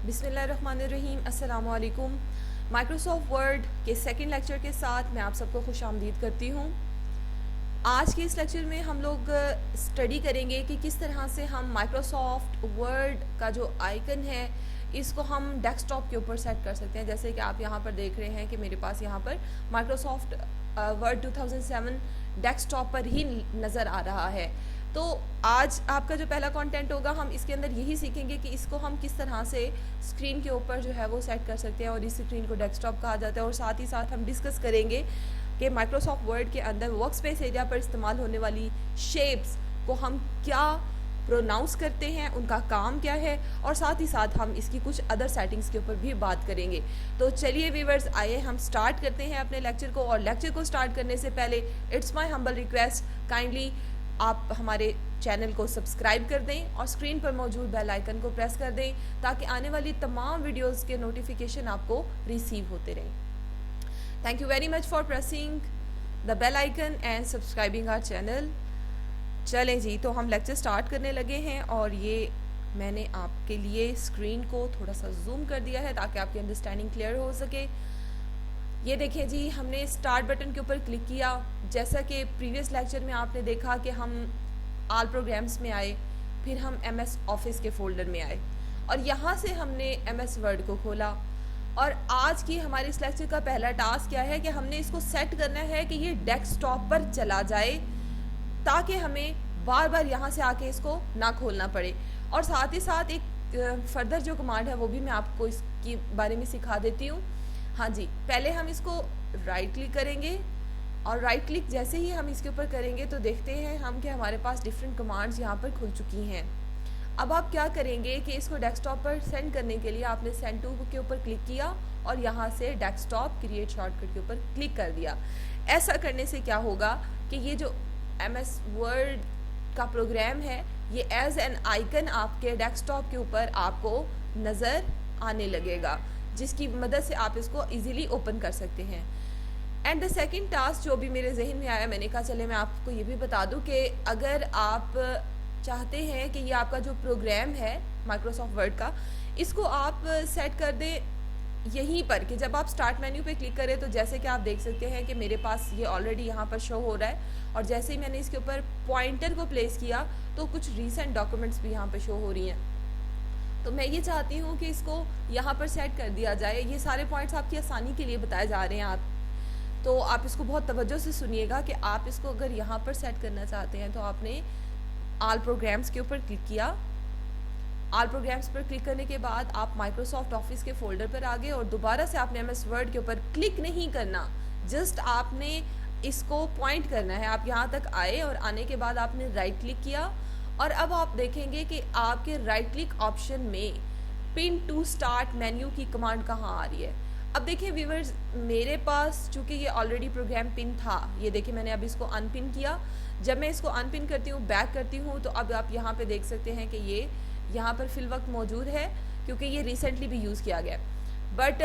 बिस्मिल्लाहिर्रहमानिर्रहीम, अस्सलामु अलैकुम। माइक्रोसॉफ्ट वर्ड के सेकंड लेक्चर के साथ मैं आप सबको खुशामदीद करती हूँ। आज के इस लेक्चर में हम लोग स्टडी करेंगे कि किस तरह से हम माइक्रोसॉफ्ट वर्ड का जो आइकन है इसको हम डेस्कटॉप के ऊपर सेट कर सकते हैं। जैसे कि आप यहाँ पर देख रहे हैं कि मेरे पास यहाँ पर माइक्रोसॉफ्ट वर्ड 2007 डेस्कटॉप पर ही नज़र आ रहा है। तो आज आपका जो पहला कंटेंट होगा हम इसके अंदर यही सीखेंगे कि इसको हम किस तरह से स्क्रीन के ऊपर जो है वो सेट कर सकते हैं और इस स्क्रीन को डेस्कटॉप कहा जाता है। और साथ ही साथ हम डिस्कस करेंगे कि माइक्रोसॉफ्ट वर्ड के अंदर वर्कस्पेस एरिया पर इस्तेमाल होने वाली शेप्स को हम क्या प्रोनाउंस करते हैं, उनका काम क्या है, और साथ ही साथ हम इसकी कुछ अदर सेटिंग्स के ऊपर भी बात करेंगे। तो चलिए व्यूअर्स, आइए हम स्टार्ट करते हैं अपने लेक्चर को। और लेक्चर को स्टार्ट करने से पहले it's my humble request, kindly आप हमारे चैनल को सब्सक्राइब कर दें और स्क्रीन पर मौजूद बेल आइकन को प्रेस कर दें ताकि आने वाली तमाम वीडियोस के नोटिफिकेशन आपको रिसीव होते रहें। Thank you very much for pressing the bell icon and subscribing our channel. चलें जी, तो हम लेक्चर स्टार्ट करने लगे हैं और ये मैंने आपके लिए स्क्रीन को थोड़ा सा जूम कर दिया है ताकि आपकी अंडरस्टैंडिंग क्लियर हो सके। ये देखिए जी, हमने स्टार्ट बटन के ऊपर क्लिक किया। जैसा कि प्रीवियस लेक्चर में आपने देखा कि हम ऑल प्रोग्राम्स में आए, फिर हम MS ऑफिस के फोल्डर में आए और यहाँ से हमने MS वर्ड को खोला। और आज की हमारे इस लेक्चर का पहला टास्क क्या है कि हमने इसको सेट करना है कि ये डेस्कटॉप पर चला जाए ताकि हमें बार बार यहाँ से आके इसको ना खोलना पड़े। और साथ ही साथ एक फर्दर जो कमांड है वो भी मैं आपको इसके बारे में सिखा देती हूँ। हाँ जी, पहले हम इसको राइट क्लिक करेंगे और राइट क्लिक जैसे ही हम इसके ऊपर करेंगे तो देखते हैं हम कि हमारे पास डिफरेंट कमांड्स यहाँ पर खुल चुकी हैं। अब आप क्या करेंगे कि इसको डेस्कटॉप पर सेंड करने के लिए आपने सेंड टू के ऊपर क्लिक किया और यहाँ से डेस्कटॉप क्रिएट शॉर्टकट के ऊपर क्लिक कर दिया। ऐसा करने से क्या होगा कि ये जो MS वर्ड का प्रोग्राम है ये एज एन आइकन आपके डेस्कटॉप के ऊपर आपको नज़र आने लगेगा, जिसकी मदद से आप इसको इजीली ओपन कर सकते हैं। एंड द सेकंड टास्क जो भी मेरे जहन में आया, मैंने कहा चले मैं आपको ये भी बता दूं कि अगर आप चाहते हैं कि ये आपका जो प्रोग्राम है माइक्रोसॉफ्ट वर्ड का, इसको आप सेट कर दें यहीं पर कि जब आप स्टार्ट मेन्यू पे क्लिक करें तो जैसे कि आप देख सकते हैं कि मेरे पास ये ऑलरेडी यहाँ पर शो हो रहा है। और जैसे ही मैंने इसके ऊपर पॉइंटर को प्लेस किया तो कुछ रीसेंट डॉक्यूमेंट्स भी यहाँ पर शो हो रही हैं। तो मैं ये चाहती हूँ कि इसको यहाँ पर सेट कर दिया जाए। ये सारे पॉइंट्स आपकी आसानी के लिए बताए जा रहे हैं तो आप इसको बहुत तवज्जो से सुनिएगा कि आप इसको अगर यहाँ पर सेट करना चाहते हैं तो आपने ऑल प्रोग्राम्स के ऊपर क्लिक किया। ऑल प्रोग्राम्स पर क्लिक करने के बाद आप माइक्रोसॉफ्ट ऑफिस के फोल्डर पर आ गए और दोबारा से आपने MS वर्ड के ऊपर क्लिक नहीं करना, जस्ट आपने इसको पॉइंट करना है। आप यहाँ तक आए और आने के बाद आपने राइट क्लिक किया और अब आप देखेंगे कि आपके राइट क्लिक ऑप्शन में पिन टू स्टार्ट मेन्यू की कमांड कहाँ आ रही है। अब देखिए व्यूअर्स, मेरे पास चूँकि ये ऑलरेडी प्रोग्राम पिन था, ये देखिए मैंने अब इसको अनपिन किया। जब मैं इसको अनपिन करती हूँ, बैक करती हूँ, तो अब आप यहाँ पे देख सकते हैं कि ये यहाँ पर फिल वक्त मौजूद है क्योंकि ये रिसेंटली भी यूज़ किया गया। बट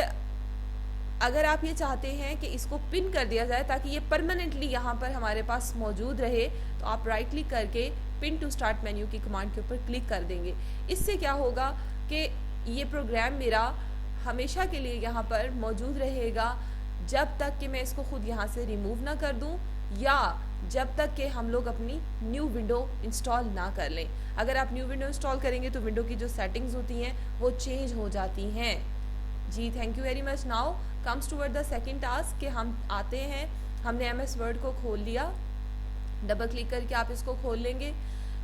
अगर आप ये चाहते हैं कि इसको पिन कर दिया जाए ताकि ये परमानेंटली यहाँ पर हमारे पास मौजूद रहे, तो आप राइट क्लिक करके पिन टू स्टार्ट मेन्यू की कमांड के ऊपर क्लिक कर देंगे। इससे क्या होगा कि ये प्रोग्राम मेरा हमेशा के लिए यहाँ पर मौजूद रहेगा जब तक कि मैं इसको खुद यहाँ से रिमूव ना कर दूँ या जब तक कि हम लोग अपनी न्यू विंडो इंस्टॉल ना कर लें। अगर आप न्यू विंडो इंस्टॉल करेंगे तो विंडो की जो सेटिंग्स होती हैं वो चेंज हो जाती हैं जी। Thank you very much. Now comes toward the second task कि हम आते हैं, हमने MS वर्ड को खोल लिया। डबल क्लिक करके आप इसको खोल लेंगे।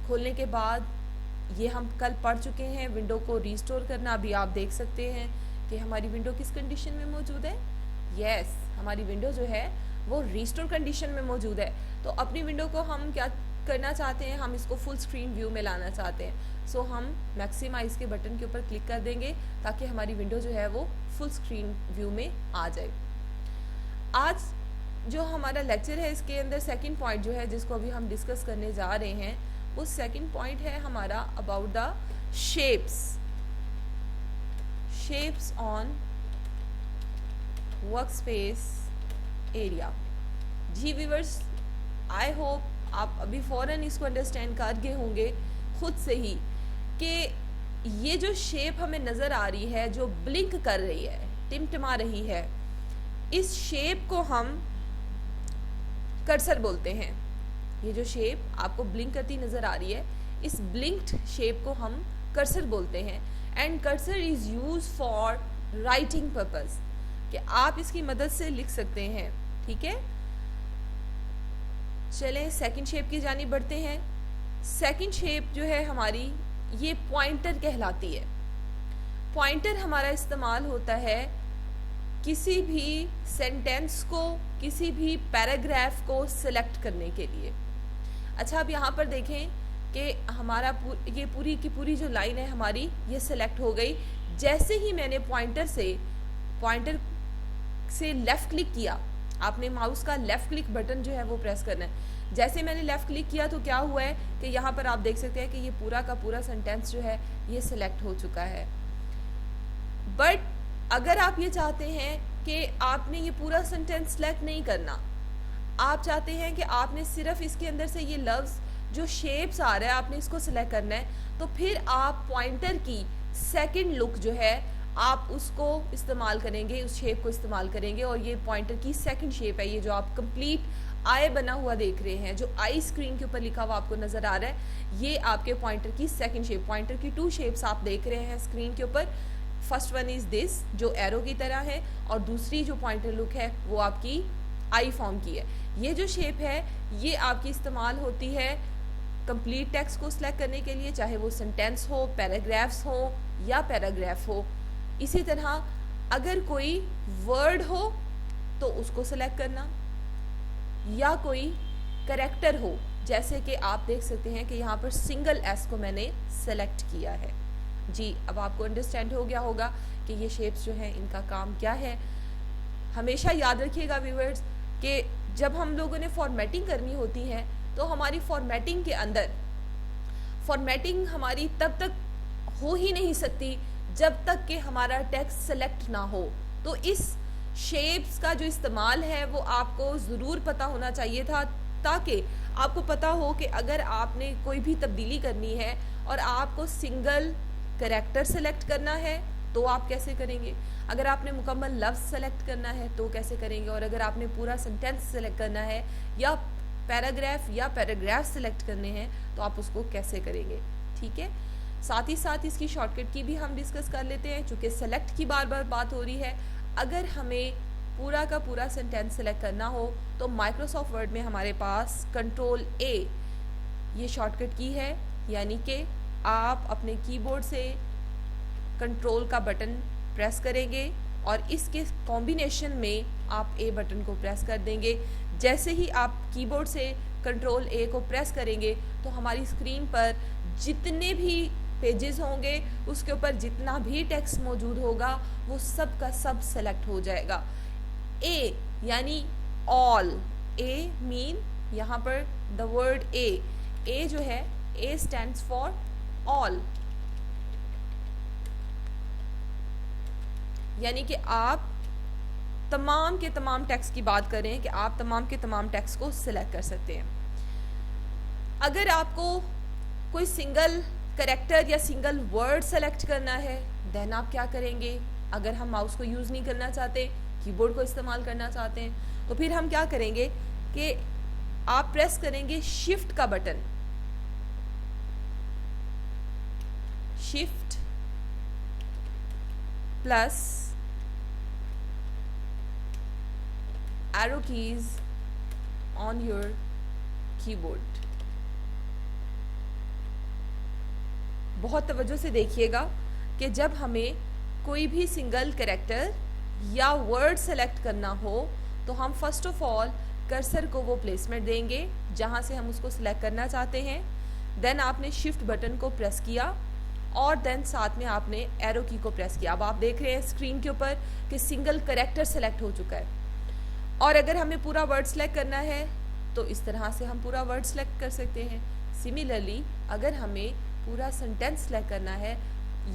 खोलने के बाद ये हम कल पढ़ चुके हैं विंडो को रीस्टोर करना। अभी आप देख सकते हैं कि हमारी विंडो किस कंडीशन में मौजूद है। यस, हमारी विंडो जो है वो रीस्टोर कंडीशन में मौजूद है। तो अपनी विंडो को हम क्या करना चाहते हैं, हम इसको फुल स्क्रीन व्यू में लाना चाहते हैं। सो हम मैक्सिमाइज के बटन के ऊपर क्लिक कर देंगे ताकि हमारी विंडो जो है वो फुल स्क्रीन व्यू में आ जाए। आज जो हमारा लेक्चर है इसके अंदर सेकंड पॉइंट जो है जिसको अभी हम डिस्कस करने जा रहे हैं, वो सेकंड पॉइंट है हमारा about the shapes on workspace area. जी व्यूअर्स, आई होप आप अभी फ़ौरन इसको अंडरस्टैंड कर गए होंगे खुद से ही कि ये जो शेप हमें नज़र आ रही है, जो ब्लिंक कर रही है, टिमटिमा रही है, इस शेप को हम कर्सर बोलते हैं। ये जो शेप आपको ब्लिंक करती नज़र आ रही है, इस ब्लिंक्ड शेप को हम कर्सर बोलते हैं। And cursor is use for writing purpose, कि आप इसकी मदद से लिख सकते हैं। ठीक है, चलें सेकंड शेप की जानिब बढ़ते हैं। सेकंड शेप जो है हमारी, ये पॉइंटर कहलाती है। पॉइंटर हमारा इस्तेमाल होता है किसी भी सेंटेंस को, किसी भी पैराग्राफ को सिलेक्ट करने के लिए। अच्छा, अब यहाँ पर देखें कि हमारा ये पूरी की पूरी जो लाइन है हमारी, ये सिलेक्ट हो गई। जैसे ही मैंने पॉइंटर से लेफ़्ट क्लिक किया, आपने माउस का लेफ़्ट क्लिक बटन जो है वो प्रेस करना है। जैसे मैंने लेफ़्ट क्लिक किया तो क्या हुआ है कि यहाँ पर आप देख सकते हैं कि ये पूरा का पूरा सेंटेंस जो है ये सिलेक्ट हो चुका है। बट अगर आप ये चाहते हैं कि आपने ये पूरा सेंटेंस सेलेक्ट नहीं करना, आप चाहते हैं कि आपने सिर्फ इसके अंदर से ये लफ्ज़ जो शेप्स आ रहा है आपने इसको सिलेक्ट करना है, तो फिर आप पॉइंटर की सेकंड लुक जो है आप उसको इस्तेमाल करेंगे, उस शेप को इस्तेमाल करेंगे। और ये पॉइंटर की सेकंड शेप है, ये जो आप कंप्लीट आई बना हुआ देख रहे हैं, जो आई स्क्रीन के ऊपर लिखा हुआ आपको नज़र आ रहा है, ये आपके पॉइंटर की सेकंड शेप। पॉइंटर की 2 शेप्स आप देख रहे हैं स्क्रीन के ऊपर। फर्स्ट वन इज़ दिस, जो एरो की तरह है, और दूसरी जो पॉइंटर लुक है वो आपकी आई फॉर्म की है। ये जो शेप है ये आपकी इस्तेमाल होती है कंप्लीट टेक्स्ट को सिलेक्ट करने के लिए, चाहे वो सेंटेंस हो, पैराग्राफ्स हो या पैराग्राफ हो। इसी तरह अगर कोई वर्ड हो तो उसको सिलेक्ट करना, या कोई कैरेक्टर हो, जैसे कि आप देख सकते हैं कि यहाँ पर सिंगल एस को मैंने सेलेक्ट किया है। जी, अब आपको अंडरस्टैंड हो गया होगा कि ये शेप्स जो हैं इनका काम क्या है। हमेशा याद रखिएगा व्यूअर्स कि जब हम लोगों ने फॉर्मेटिंग करनी होती है तो हमारी फॉर्मेटिंग के अंदर, फॉर्मेटिंग हमारी तब तक हो ही नहीं सकती जब तक कि हमारा टेक्स्ट सेलेक्ट ना हो। तो इस शेप्स का जो इस्तेमाल है वो आपको ज़रूर पता होना चाहिए था, ताकि आपको पता हो कि अगर आपने कोई भी तब्दीली करनी है और आपको सिंगल कैरेक्टर सेलेक्ट करना है तो आप कैसे करेंगे, अगर आपने मुकम्मल लफ्ज़ सेलेक्ट करना है तो कैसे करेंगे, और अगर आपने पूरा सेंटेंस सेलेक्ट करना है या पैराग्राफ सेलेक्ट करने हैं तो आप उसको कैसे करेंगे। ठीक है, साथ ही साथ इसकी शॉर्टकट की भी हम डिस्कस कर लेते हैं, चूँकि सेलेक्ट की बार बार बात हो रही है। अगर हमें पूरा का पूरा सेंटेंस सेलेक्ट करना हो तो माइक्रोसॉफ्ट वर्ड में हमारे पास कंट्रोल A ये शॉर्टकट की है, यानी कि आप अपने कीबोर्ड से कंट्रोल का बटन प्रेस करेंगे और इसके कॉम्बिनेशन में आप A बटन को प्रेस कर देंगे। जैसे ही आप कीबोर्ड से कंट्रोल A को प्रेस करेंगे तो हमारी स्क्रीन पर जितने भी पेजेस होंगे, उसके ऊपर जितना भी टेक्स्ट मौजूद होगा वो सब का सब सेलेक्ट हो जाएगा। A यानी ऑल, A मीन यहाँ पर द वर्ड A जो है A स्टैंड्स फॉर ऑल, यानी कि आप तमाम के तमाम टेक्स्ट की बात करें कि आप तमाम के तमाम टेक्स्ट को सिलेक्ट कर सकते हैं। अगर आपको कोई सिंगल कैरेक्टर या सिंगल वर्ड सेलेक्ट करना है देन आप क्या करेंगे, अगर हम माउस को यूज़ नहीं करना चाहते, कीबोर्ड को इस्तेमाल करना चाहते हैं, तो फिर हम क्या करेंगे कि आप प्रेस करेंगे शिफ्ट का button, shift plus arrow keys on your keyboard. बहुत तवज्जो से देखिएगा कि जब हमें कोई भी सिंगल कैरेक्टर या वर्ड सेलेक्ट करना हो तो हम फर्स्ट ऑफ ऑल कर्सर को वो प्लेसमेंट देंगे जहाँ से हम उसको सिलेक्ट करना चाहते हैं। देन आपने शिफ्ट बटन को प्रेस किया और देन साथ में आपने एरो की को प्रेस किया। अब आप देख रहे हैं स्क्रीन के ऊपर कि सिंगल कैरेक्टर सेलेक्ट हो चुका है। और अगर हमें पूरा वर्ड सेलेक्ट करना है तो इस तरह से हम पूरा वर्ड सेलेक्ट कर सकते हैं। सिमिलरली अगर हमें पूरा सेंटेंस सेलेक्ट करना है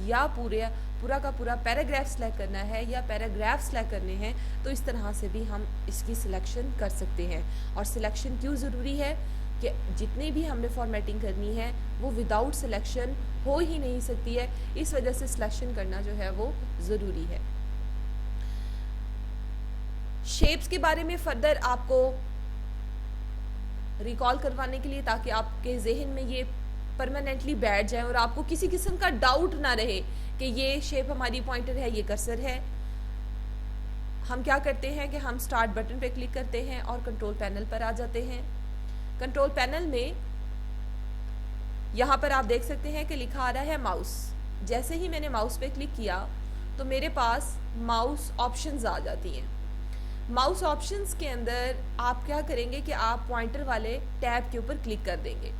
या पूरा का पूरा पैराग्राफ सेलेक्ट करना है या पैराग्राफ सेलेक्ट करने हैं तो इस तरह से भी हम इसकी सिलेक्शन कर सकते हैं। और सिलेक्शन क्यों ज़रूरी है, कि जितनी भी हमने फॉर्मेटिंग करनी है वो विदाउट सिलेक्शन हो ही नहीं सकती है, इस वजह से सिलेक्शन करना जो है वो ज़रूरी है। शेप्स के बारे में फर्दर आपको रिकॉल करवाने के लिए, ताकि आपके जहन में ये परमानेंटली बैठ जाए और आपको किसी किस्म का डाउट ना रहे कि ये शेप हमारी पॉइंटर है, ये कर्सर है, हम क्या करते हैं कि हम स्टार्ट बटन पे क्लिक करते हैं और कंट्रोल पैनल पर आ जाते हैं। कंट्रोल पैनल में यहाँ पर आप देख सकते हैं कि लिखा आ रहा है माउस। जैसे ही मैंने माउस पे क्लिक किया तो मेरे पास माउस ऑप्शंस आ जाती हैं। माउस ऑप्शंस के अंदर आप क्या करेंगे कि आप पॉइंटर वाले टैब के ऊपर क्लिक कर देंगे।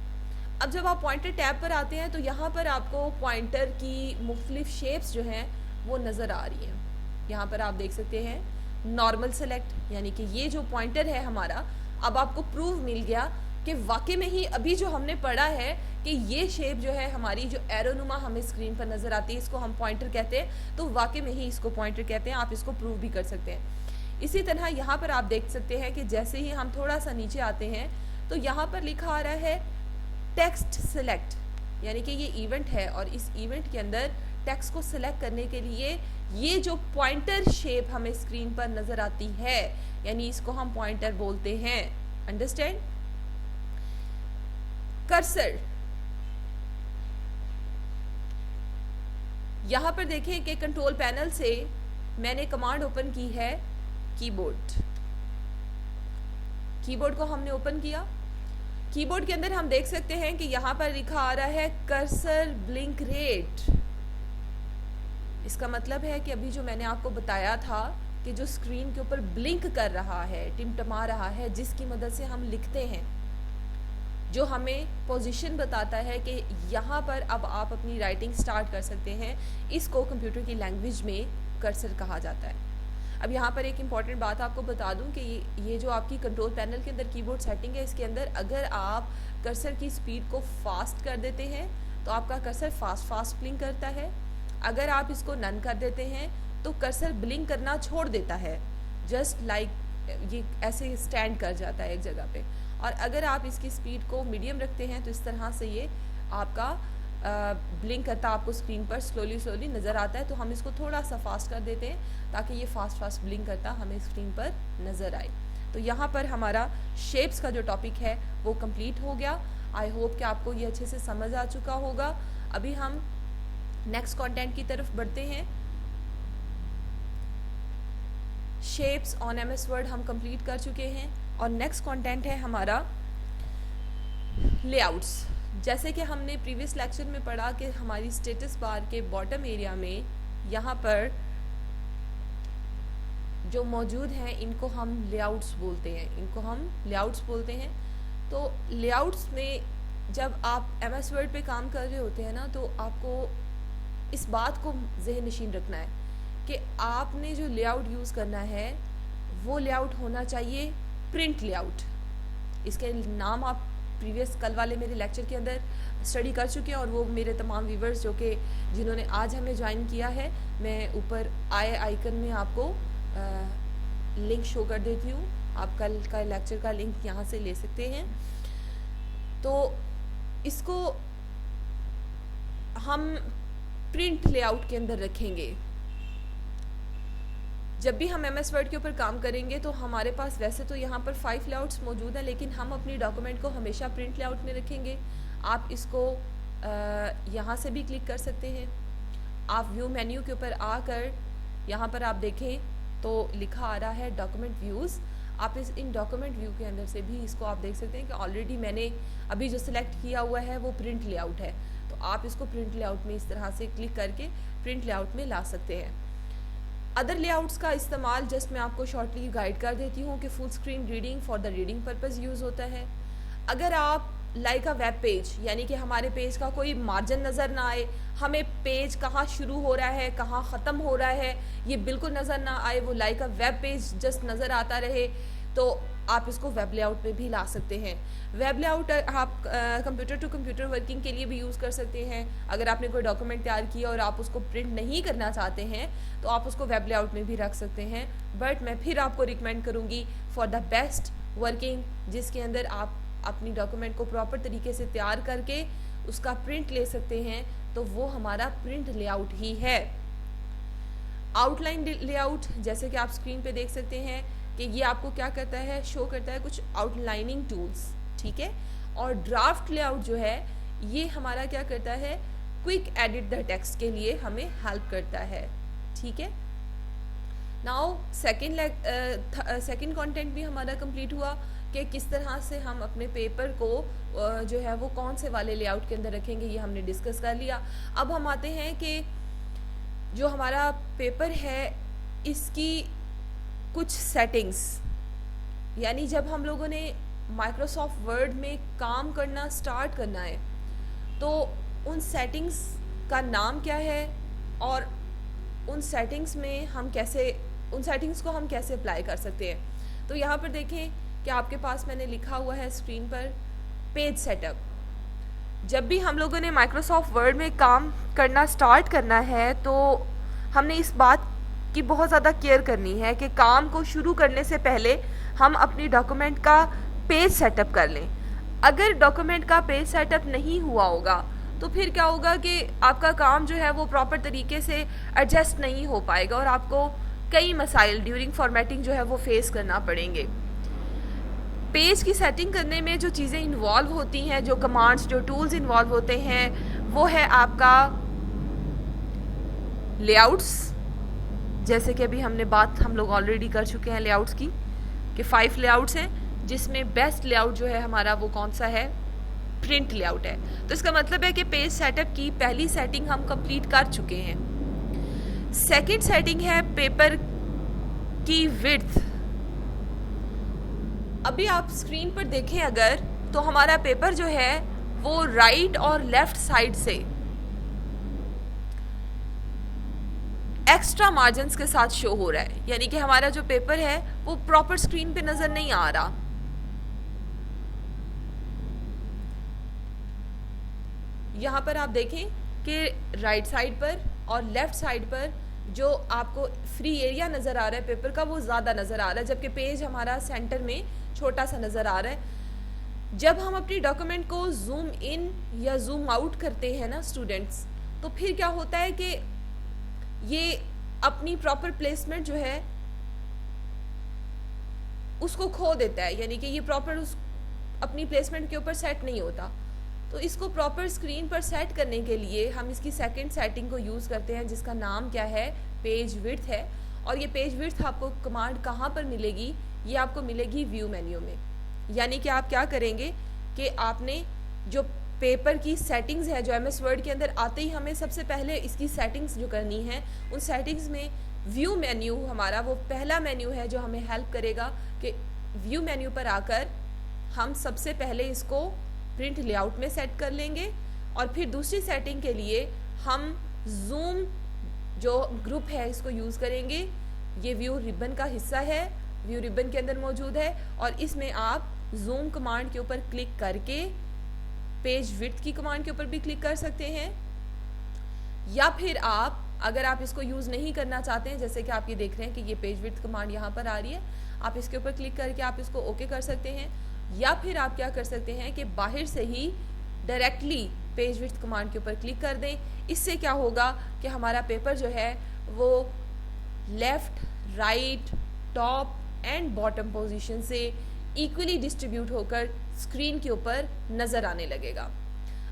अब जब आप पॉइंटर टैब पर आते हैं तो यहाँ पर आपको पॉइंटर की मुख्तलिफ शेप्स जो हैं वो नज़र आ रही हैं। यहाँ पर आप देख सकते हैं नॉर्मल सेलेक्ट, यानी कि ये जो पॉइंटर है हमारा, अब आपको प्रूव मिल गया कि वाकई में ही अभी जो हमने पढ़ा है कि ये शेप जो है हमारी, जो एरोनुमा हमें स्क्रीन पर नज़र आती है, इसको हम पॉइंटर कहते हैं, तो वाकई में ही इसको पॉइंटर कहते हैं। आप इसको प्रूव भी कर सकते हैं। इसी तरह यहाँ पर आप देख सकते हैं कि जैसे ही हम थोड़ा सा नीचे आते हैं तो यहाँ पर लिखा आ रहा है टेक्स्ट सिलेक्ट, यानी कि ये इवेंट है और इस इवेंट के अंदर टेक्स्ट को सिलेक्ट करने के लिए ये जो पॉइंटर शेप हमें स्क्रीन पर नज़र आती है, यानी इसको हम पॉइंटर बोलते हैं। अंडरस्टैंड? कर्सर, यहाँ पर देखें कि कंट्रोल पैनल से मैंने कमांड ओपन की है कीबोर्ड। कीबोर्ड को हमने ओपन किया। कीबोर्ड के अंदर हम देख सकते हैं कि यहाँ पर लिखा आ रहा है कर्सर ब्लिंक रेट। इसका मतलब है कि अभी जो मैंने आपको बताया था कि जो स्क्रीन के ऊपर ब्लिंक कर रहा है, टिमटमा रहा है, जिसकी मदद से हम लिखते हैं, जो हमें पोजीशन बताता है कि यहाँ पर अब आप अपनी राइटिंग स्टार्ट कर सकते हैं, इसको कंप्यूटर की लैंग्वेज में कर्सर कहा जाता है। अब यहाँ पर एक इम्पॉर्टेंट बात आपको बता दूं कि ये जो आपकी कंट्रोल पैनल के अंदर कीबोर्ड सेटिंग है, इसके अंदर अगर आप कर्सर की स्पीड को फास्ट कर देते हैं तो आपका कर्सर फास्ट ब्लिंक करता है। अगर आप इसको नन कर देते हैं तो कर्सर ब्लिंक करना छोड़ देता है, जस्ट लाइक ये ऐसे स्टैंड कर जाता है एक जगह पे। और अगर आप इसकी स्पीड को मीडियम रखते हैं तो इस तरह से ये आपका ब्लिंक करता आपको स्क्रीन पर स्लोली नज़र आता है। तो हम इसको थोड़ा सा फास्ट कर देते हैं ताकि ये फास्ट ब्लिंक करता हमें स्क्रीन पर नज़र आए। तो यहाँ पर हमारा शेप्स का जो टॉपिक है वो कंप्लीट हो गया। आई होप कि आपको ये अच्छे से समझ आ चुका होगा। अभी हम नेक्स्ट कंटेंट की तरफ बढ़ते हैं। शेप्स ऑन MS वर्ड हम कंप्लीट कर चुके हैं और नेक्स्ट कंटेंट है हमारा लेआउट्स। जैसे कि हमने प्रीवियस लेक्चर में पढ़ा कि हमारी स्टेटस बार के बॉटम एरिया में यहाँ पर जो मौजूद हैं इनको हम लेआउट्स बोलते हैं। तो लेआउट्स में जब आप MS वर्ड पे काम कर रहे होते हैं ना, तो आपको इस बात को ज़हन नशीन रखना है कि आपने जो लेआउट यूज़ करना है वो लेआउट होना चाहिए प्रिंट लेआउट। इसके नाम आप प्रीवियस कल वाले मेरे लेक्चर के अंदर स्टडी कर चुके हैं और वो मेरे तमाम व्यूवर्स जिन्होंने आज हमें ज्वाइन किया है, मैं ऊपर आइकन में आपको लिंक शो कर देती हूँ। आप कल का लेक्चर का लिंक यहाँ से ले सकते हैं। तो इसको हम प्रिंट लेआउट के अंदर रखेंगे। जब भी हम MS वर्ड के ऊपर काम करेंगे तो हमारे पास वैसे तो यहाँ पर 5 लेआउट्स मौजूद हैं, लेकिन हम अपनी डॉक्यूमेंट को हमेशा प्रिंट लेआउट में रखेंगे। आप इसको यहाँ से भी क्लिक कर सकते हैं। आप व्यू मेन्यू के ऊपर आकर यहाँ पर आप देखें तो लिखा आ रहा है डॉक्यूमेंट व्यूज़। आप इन डॉक्यूमेंट व्यू के अंदर से भी इसको आप देख सकते हैं कि ऑलरेडी मैंने अभी जो सिलेक्ट किया हुआ है वो प्रिंट लेआउट है। तो आप इसको प्रिंट लेआउट में इस तरह से क्लिक करके प्रिंट लेआउट में ला सकते हैं। अदर लेआउट्स का इस्तेमाल जस्ट मैं आपको शॉर्टली गाइड कर देती हूँ कि full screen reading for the reading purpose use होता है। अगर आप लाइक अ वेब पेज, यानी कि हमारे पेज का कोई मार्जिन नज़र ना आए, हमें पेज कहाँ शुरू हो रहा है कहाँ ख़त्म हो रहा है ये बिल्कुल नज़र ना आए, वो like a web page just नज़र आता रहे, तो आप इसको वेब लेआउट में भी ला सकते हैं। वेब लेआउट आप कंप्यूटर टू कंप्यूटर वर्किंग के लिए भी यूज़ कर सकते हैं। अगर आपने कोई डॉक्यूमेंट तैयार किया और आप उसको प्रिंट नहीं करना चाहते हैं तो आप उसको वेब लेआउट में भी रख सकते हैं। बट मैं फिर आपको रिकमेंड करूँगी फॉर द बेस्ट वर्किंग, जिसके अंदर आप अपनी डॉक्यूमेंट को प्रॉपर तरीके से तैयार करके उसका प्रिंट ले सकते हैं, तो वो हमारा प्रिंट लेआउट ही है। आउटलाइन लेआउट, जैसे कि आप स्क्रीन पे देख सकते हैं कि ये आपको क्या करता है, शो करता है कुछ आउटलाइनिंग टूल्स, ठीक है। और ड्राफ्ट लेआउट जो है ये हमारा क्या करता है, क्विक एडिट द टेक्स्ट के लिए हमें हेल्प करता है, ठीक है। नाउ सेकंड कंटेंट भी हमारा कंप्लीट हुआ कि किस तरह से हम अपने पेपर को जो है वो कौन से वाले लेआउट के अंदर रखेंगे, ये हमने डिस्कस कर लिया। अब हम आते हैं कि जो हमारा पेपर है इसकी कुछ सेटिंग्स, यानी जब हम लोगों ने माइक्रोसॉफ्ट वर्ड में काम करना स्टार्ट करना है तो उन सेटिंग्स का नाम क्या है और उन सेटिंग्स को हम कैसे अप्लाई कर सकते हैं। तो यहाँ पर देखें कि आपके पास मैंने लिखा हुआ है स्क्रीन पर पेज सेटअप। जब भी हम लोगों ने माइक्रोसॉफ्ट वर्ड में काम करना स्टार्ट करना है तो हमने इस बात की बहुत ज़्यादा केयर करनी है कि काम को शुरू करने से पहले हम अपनी डॉक्यूमेंट का पेज सेटअप कर लें। अगर डॉक्यूमेंट का पेज सेटअप नहीं हुआ होगा तो फिर क्या होगा कि आपका काम जो है वो प्रॉपर तरीके से एडजस्ट नहीं हो पाएगा और आपको कई मसाइल ड्यूरिंग फॉर्मेटिंग जो है वो फेस करना पड़ेंगे। पेज की सेटिंग करने में जो चीज़ें इन्वॉल्व होती हैं, जो कमांड्स, जो टूल्स इन्वॉल्व होते हैं, वो है आपका लेआउट्स। जैसे कि अभी हम लोग ऑलरेडी कर चुके हैं लेआउट्स की कि 5 लेआउट्स हैं, जिसमें बेस्ट लेआउट जो है हमारा वो कौन सा है, प्रिंट लेआउट है। तो इसका मतलब है कि पेज सेटअप की पहली सेटिंग हम कंप्लीट कर चुके हैं। सेकंड सेटिंग है पेपर की विड्थ। अभी आप स्क्रीन पर देखें अगर, तो हमारा पेपर जो है वो राइट और लेफ्ट साइड से एक्स्ट्रा मार्जिन्स के साथ शो हो रहा है, यानी कि हमारा जो पेपर है वो प्रॉपर स्क्रीन पे नजर नहीं आ रहा। यहाँ पर आप देखें कि राइट साइड पर और लेफ्ट साइड पर जो आपको फ्री एरिया नज़र आ रहा है पेपर का वो ज़्यादा नज़र आ रहा है, जबकि पेज हमारा सेंटर में छोटा सा नज़र आ रहा है। जब हम अपनी डॉक्यूमेंट को जूम इन या जूम आउट करते हैं ना स्टूडेंट्स, तो फिर क्या होता है कि ये अपनी प्रॉपर प्लेसमेंट जो है उसको खो देता है, यानी कि ये प्रॉपर अपनी प्लेसमेंट के ऊपर सेट नहीं होता। तो इसको प्रॉपर स्क्रीन पर सेट करने के लिए हम इसकी सेकंड सेटिंग को यूज़ करते हैं, जिसका नाम क्या है, पेज विड्थ है। और ये पेज विड्थ आपको कमांड कहाँ पर मिलेगी, ये आपको मिलेगी व्यू मेन्यू में। यानी कि आप क्या करेंगे कि आपने जो पेपर की सेटिंग्स है, जो एमएस वर्ड के अंदर आते ही हमें सबसे पहले इसकी सेटिंग्स जो करनी है, उन सेटिंग्स में व्यू मेन्यू हमारा वो पहला मेन्यू है जो हमें हेल्प करेगा कि व्यू मेन्यू पर आकर हम सबसे पहले इसको प्रिंट लेआउट में सेट कर लेंगे। और फिर दूसरी सेटिंग के लिए हम जूम जो ग्रुप है इसको यूज़ करेंगे। ये व्यू रिबन का हिस्सा है, व्यू रिबन के अंदर मौजूद है, और इसमें आप जूम कमांड के ऊपर क्लिक करके पेज विड्थ की कमांड के ऊपर भी क्लिक कर सकते हैं। या फिर आप अगर आप इसको यूज़ नहीं करना चाहते हैं, जैसे कि आप ये देख रहे हैं कि ये पेज विड्थ कमांड यहाँ पर आ रही है, आप इसके ऊपर क्लिक करके आप इसको ओके कर सकते हैं। या फिर आप क्या कर सकते हैं कि बाहर से ही डायरेक्टली पेज विड्थ कमांड के ऊपर क्लिक कर दें। इससे क्या होगा कि हमारा पेपर जो है वो left, right, top and bottom position से इक्वली डिस्ट्रीब्यूट होकर स्क्रीन के ऊपर नज़र आने लगेगा।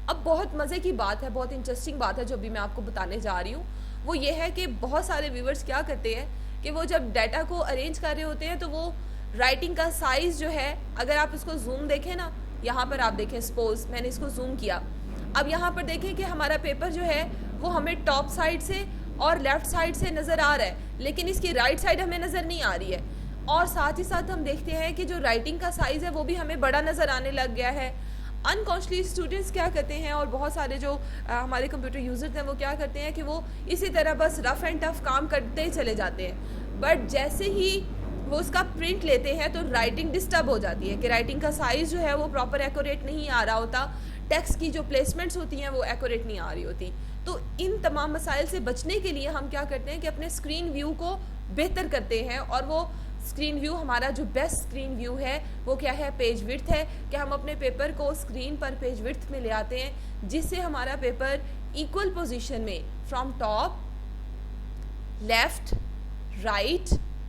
अब बहुत मज़े की बात है, बहुत इंटरेस्टिंग बात है जो भी मैं आपको बताने जा रही हूँ, वो ये है कि बहुत सारे व्यूवर्स क्या करते हैं कि वो जब डाटा को अरेंज कर रहे होते हैं तो वो राइटिंग का साइज़ जो है, अगर आप इसको जूम देखें ना, यहाँ पर आप देखें, सपोज मैंने इसको जूम किया, अब यहाँ पर देखें कि हमारा पेपर जो है वो हमें टॉप साइड से और लेफ़्ट साइड से नज़र आ रहा है, लेकिन इसकी राइट साइड हमें नज़र नहीं आ रही है। और साथ ही साथ हम देखते हैं कि जो राइटिंग का साइज़ है वो भी हमें बड़ा नज़र आने लग गया है। अनकॉन्शियसली स्टूडेंट्स क्या करते हैं, और बहुत सारे जो हमारे कंप्यूटर यूज़र्स हैं वो क्या करते हैं कि वो इसी तरह बस रफ़ एंड टफ काम करते ही चले जाते हैं, बट जैसे ही वो उसका प्रिंट लेते हैं तो राइटिंग डिस्टर्ब हो जाती है कि राइटिंग का साइज़ जो है वो प्रॉपर एक्यूरेट नहीं आ रहा होता, टेक्स्ट की जो प्लेसमेंट्स होती हैं वो एक्यूरेट नहीं आ रही होती। तो इन तमाम मसाइल से बचने के लिए हम क्या करते हैं कि अपने स्क्रीन व्यू को बेहतर करते हैं और वो स्क्रीन व्यू, हमारा जो बेस्ट स्क्रीन व्यू है वो क्या है, पेज विड्थ है, कि हम अपने पेपर को स्क्रीन पर पेज विड्थ में ले आते हैं जिससे हमारा पेपर इक्वल पोजीशन में from top, left, right,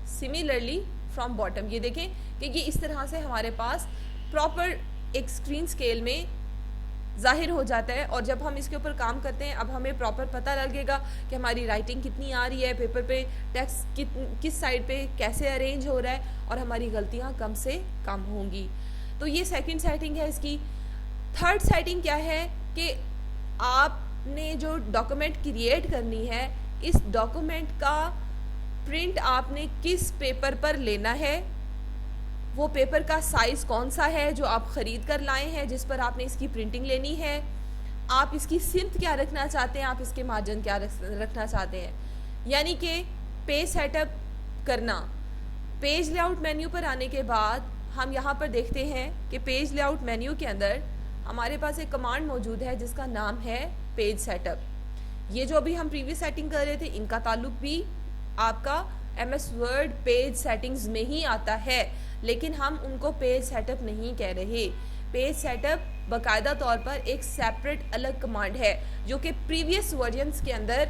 similarly from bottom, ये देखें कि ये इस तरह से हमारे पास प्रॉपर एक स्क्रीन स्केल में ज़ाहिर हो जाता है। और जब हम इसके ऊपर काम करते हैं अब हमें प्रॉपर पता लगेगा कि हमारी राइटिंग कितनी आ रही है, पेपर पे टेक्स्ट किस साइड पे कैसे अरेंज हो रहा है, और हमारी गलतियां कम से कम होंगी। तो ये सेकंड सेटिंग है इसकी। थर्ड सेटिंग क्या है कि आपने जो डॉक्यूमेंट क्रिएट करनी है, इस डॉक्यूमेंट का प्रिंट आपने किस पेपर पर लेना है, वो पेपर का साइज़ कौन सा है जो आप ख़रीद कर लाए हैं जिस पर आपने इसकी प्रिंटिंग लेनी है, आप इसकी सिमत क्या रखना चाहते हैं, आप इसके मार्जिन क्या रखना चाहते हैं। यानी कि पेज सेटअप करना। पेज लेआउट मेन्यू पर आने के बाद हम यहाँ पर देखते हैं कि पेज लेआउट मेन्यू के अंदर हमारे पास एक कमांड मौजूद है जिसका नाम है पेज सेटअप। ये जो अभी हम प्रीवियस सेटिंग कर रहे थे इनका ताल्लुक भी आपका MS वर्ड पेज सेटिंग्स में ही आता है, लेकिन हम उनको पेज सेटअप नहीं कह रहे। पेज सेटअप बाकायदा तौर पर एक सेपरेट अलग कमांड है जो कि प्रीवियस वर्जन्स के अंदर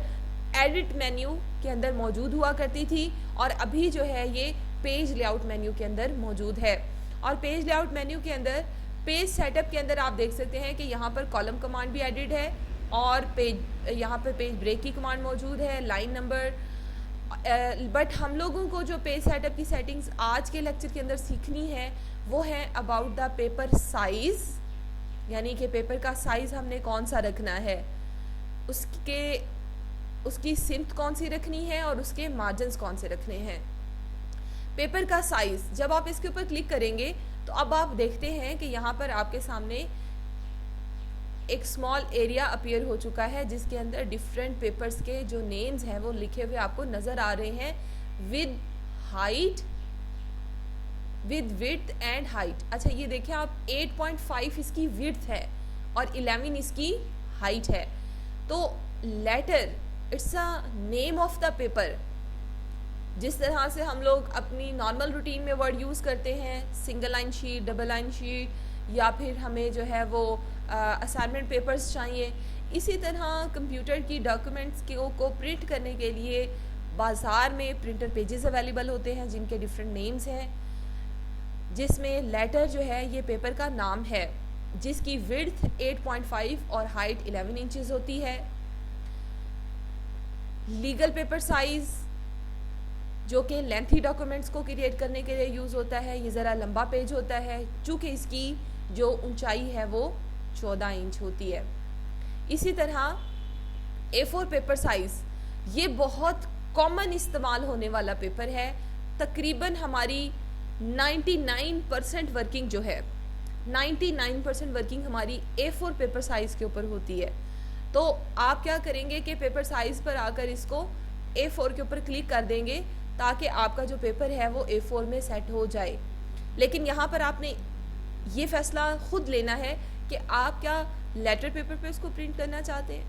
एडिट मेन्यू के अंदर मौजूद हुआ करती थी और अभी जो है ये पेज लेआउट मेन्यू के अंदर मौजूद है। और पेज लेआउट मेन्यू के अंदर पेज सेटअप के अंदर आप देख सकते हैं कि यहाँ पर कॉलम कमांड भी एडिट है और यहाँ पर पेज ब्रेक की कमांड मौजूद है, लाइन नंबर। बट हम लोगों को जो पेज सेटअप की सेटिंग्स आज के लेक्चर के अंदर सीखनी है वो है अबाउट द पेपर साइज़, यानी कि पेपर का साइज़ हमने कौन सा रखना है, उसकी सिमत कौन सी रखनी है और उसके मार्जिन्स कौन से रखने हैं। पेपर का साइज़ जब आप इसके ऊपर क्लिक करेंगे तो अब आप देखते हैं कि यहाँ पर आपके सामने एक स्मॉल एरिया अपीयर हो चुका है जिसके अंदर डिफरेंट पेपर्स के जो नेम्स हैं वो लिखे हुए आपको नज़र आ रहे हैं with height, with width and height. अच्छा ये देखें आप 8.5 इसकी विड्थ है और 11 इसकी हाइट है। तो letter it's a name of the paper. जिस तरह से हम लोग अपनी नॉर्मल रूटीन में वर्ड यूज़ करते हैं, single line sheet, double line sheet, या फिर हमें जो है वो असाइनमेंट पेपर्स चाहिए, इसी तरह कंप्यूटर की डॉक्यूमेंट्स को प्रिंट करने के लिए बाज़ार में प्रिंटर पेजेस अवेलेबल होते हैं जिनके डिफरेंट नेम्स हैं, जिसमें लेटर जो है ये पेपर का नाम है जिसकी विड्थ 8.5 और हाइट 11 इंचेस होती है। लीगल पेपर साइज़ जो कि लेंथी डॉक्यूमेंट्स को क्रिएट करने के लिए यूज़ होता है, ये ज़रा लंबा पेज होता है चूँकि इसकी जो ऊंचाई है वो 14 इंच होती है। इसी तरह A4 पेपर साइज़ ये बहुत कॉमन इस्तेमाल होने वाला पेपर है। तकरीबन हमारी 99% वर्किंग जो है 99% वर्किंग हमारी A4 पेपर साइज़ के ऊपर होती है। तो आप क्या करेंगे कि पेपर साइज़ पर आकर इसको A4 के ऊपर क्लिक कर देंगे ताकि आपका जो पेपर है वो A4 में सेट हो जाए। लेकिन यहाँ पर आपने ये फैसला खुद लेना है कि आप क्या लेटर पेपर पे इसको प्रिंट करना चाहते हैं,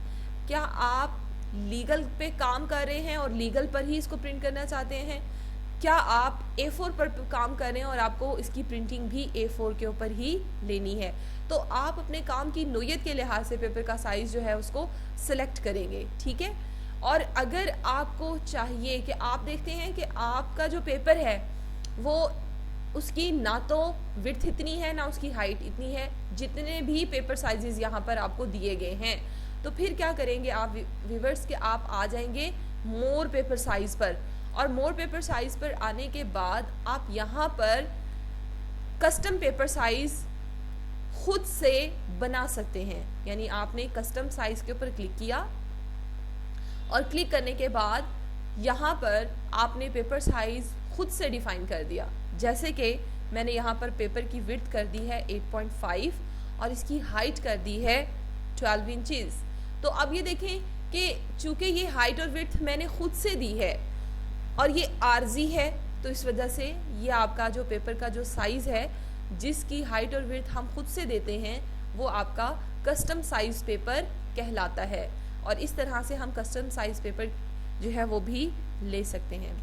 क्या आप लीगल पे काम कर रहे हैं और लीगल पर ही इसको प्रिंट करना चाहते हैं, क्या आप A4 पर काम कर रहे हैं और आपको इसकी प्रिंटिंग भी A4 के ऊपर ही लेनी है। तो आप अपने काम की नोयत के लिहाज से पेपर का साइज़ जो है उसको सिलेक्ट करेंगे, ठीक है। और अगर आपको चाहिए कि आप देखते हैं कि आपका जो पेपर है वो उसकी ना तो विड्थ इतनी है ना उसकी हाइट इतनी है जितने भी पेपर साइजेस यहाँ पर आपको दिए गए हैं, तो फिर क्या करेंगे आप व्यूअर्स के आप आ जाएंगे मोर पेपर साइज़ पर, और मोर पेपर साइज़ पर आने के बाद आप यहाँ पर कस्टम पेपर साइज़ खुद से बना सकते हैं। यानी आपने कस्टम साइज़ के ऊपर क्लिक किया और क्लिक करने के बाद यहाँ पर आपने पेपर साइज़ खुद से डिफ़ाइन कर दिया। जैसे कि मैंने यहाँ पर पेपर की विड्थ कर दी है 8.5 और इसकी हाइट कर दी है 12 इंचेस। तो अब ये देखें कि चूँकि ये हाइट और विड्थ मैंने खुद से दी है और ये आर्जी है, तो इस वजह से ये आपका जो पेपर का जो साइज़ है जिसकी हाइट और विड्थ हम खुद से देते हैं वो आपका कस्टम साइज़ पेपर कहलाता है। और इस तरह से हम कस्टम साइज़ पेपर जो है वो भी ले सकते हैं।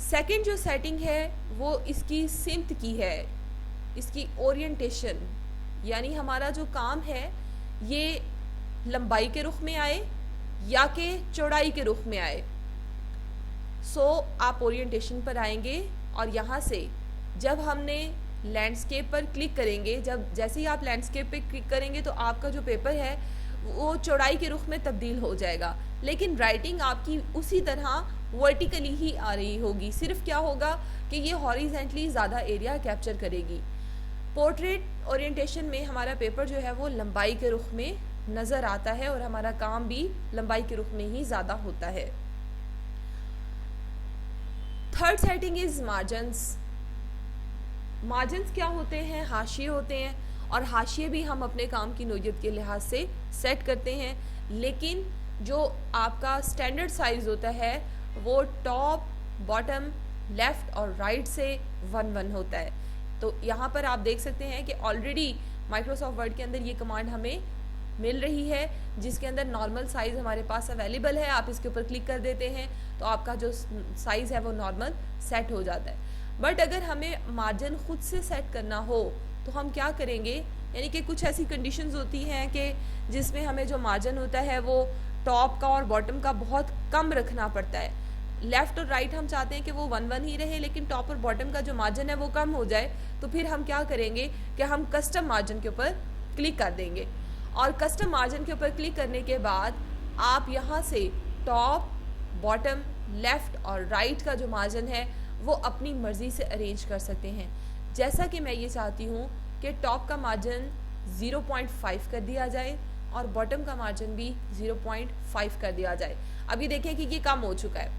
सेकंड जो सेटिंग है वो इसकी सिमत की है, इसकी ओरिएंटेशन, यानी हमारा जो काम है ये लंबाई के रुख में आए या कि चौड़ाई के रुख में आए। सो आप ओरिएंटेशन पर आएंगे और यहाँ से जब हमने लैंडस्केप पर क्लिक करेंगे, जैसे ही आप लैंडस्केप पे क्लिक करेंगे तो आपका जो पेपर है वो चौड़ाई के रुख में तब्दील हो जाएगा, लेकिन राइटिंग आपकी उसी तरह वर्टिकली ही आ रही होगी। सिर्फ क्या होगा कि ये हॉरिजेंटली ज़्यादा एरिया कैप्चर करेगी। पोर्ट्रेट ओरिएंटेशन में हमारा पेपर जो है वो लंबाई के रुख में नज़र आता है और हमारा काम भी लंबाई के रुख में ही ज़्यादा होता है। Third setting is margins. Margins क्या होते हैं? हाशिए होते हैं, और हाशिए भी हम अपने काम की नोयत के लिहाज से सेट करते हैं, लेकिन जो आपका स्टैंडर्ड साइज़ होता है वो टॉप, बॉटम, लेफ़्ट और राइट से 1-1 होता है। तो यहाँ पर आप देख सकते हैं कि ऑलरेडी माइक्रोसॉफ्ट वर्ड के अंदर ये कमांड हमें मिल रही है, जिसके अंदर नॉर्मल साइज़ हमारे पास अवेलेबल है। आप इसके ऊपर क्लिक कर देते हैं तो आपका जो साइज़ है वो नॉर्मल सेट हो जाता है। बट अगर हमें मार्जिन खुद से सेट करना हो तो हम क्या करेंगे, यानी कि कुछ ऐसी कंडीशंस होती हैं कि जिसमें हमें जो मार्जिन होता है वो टॉप का और बॉटम का बहुत कम रखना पड़ता है। लेफ़्ट और राइट हम चाहते हैं कि वो 1-1 ही रहे, लेकिन टॉप और बॉटम का जो मार्जिन है वो कम हो जाए। तो फिर हम क्या करेंगे कि हम कस्टम मार्जिन के ऊपर क्लिक कर देंगे, और कस्टम मार्जिन के ऊपर क्लिक करने के बाद आप यहाँ से टॉप, बॉटम, लेफ़्ट और राइट का जो मार्जिन है वो अपनी मर्ज़ी से अरेंज कर सकते हैं। जैसा कि मैं ये चाहती हूँ कि टॉप का मार्जिन 0.5 कर दिया जाए और बॉटम का मार्जिन भी 0.5 कर दिया जाए। अभी देखें कि ये कम हो चुका है।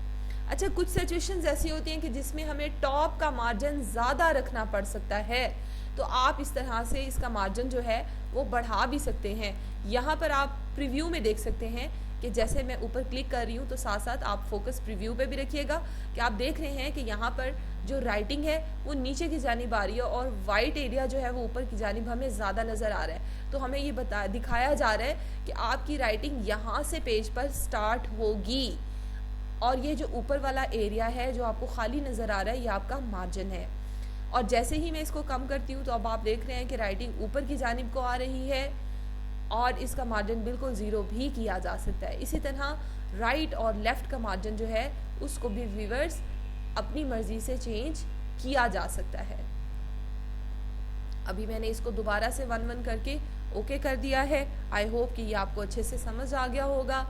अच्छा, कुछ सिचुएशंस ऐसी होती हैं कि जिसमें हमें टॉप का मार्जिन ज़्यादा रखना पड़ सकता है, तो आप इस तरह से इसका मार्जिन जो है वो बढ़ा भी सकते हैं। यहाँ पर आप प्रीव्यू में देख सकते हैं कि जैसे मैं ऊपर क्लिक कर रही हूँ तो साथ साथ आप फोकस प्रीव्यू पे भी रखिएगा कि आप देख रहे हैं कि यहाँ पर जो राइटिंग है वो नीचे की जानिब आ रही है और वाइट एरिया जो है वो ऊपर की जानिब हमें ज़्यादा नज़र आ रहा है। तो हमें ये दिखाया जा रहा है कि आपकी राइटिंग यहाँ से पेज पर स्टार्ट होगी, और ये जो ऊपर वाला एरिया है जो आपको खाली नज़र आ रहा है ये आपका मार्जिन है। और जैसे ही मैं इसको कम करती हूँ तो अब आप देख रहे हैं कि राइटिंग ऊपर की जानिब को आ रही है और इसका मार्जिन बिल्कुल ज़ीरो भी किया जा सकता है। इसी तरह राइट और लेफ़्ट का मार्जिन जो है उसको भी व्यूअर्स अपनी मर्ज़ी से चेंज किया जा सकता है। अभी मैंने इसको दोबारा से 1-1 करके ओके कर दिया है। आई होप कि ये आपको अच्छे से समझ आ गया होगा।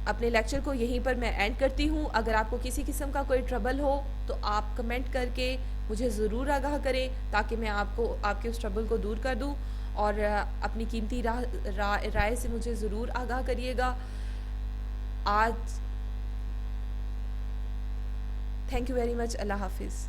अपने लेक्चर को यहीं पर मैं एंड करती हूँ। अगर आपको किसी किस्म का कोई ट्रबल हो तो आप कमेंट करके मुझे ज़रूर आगाह करें ताकि मैं आपको आपके उस ट्रबल को दूर कर दूँ, और अपनी कीमती राय से मुझे ज़रूर आगाह करिएगा। आज थैंक यू वेरी मच। अल्लाह हाफिज़।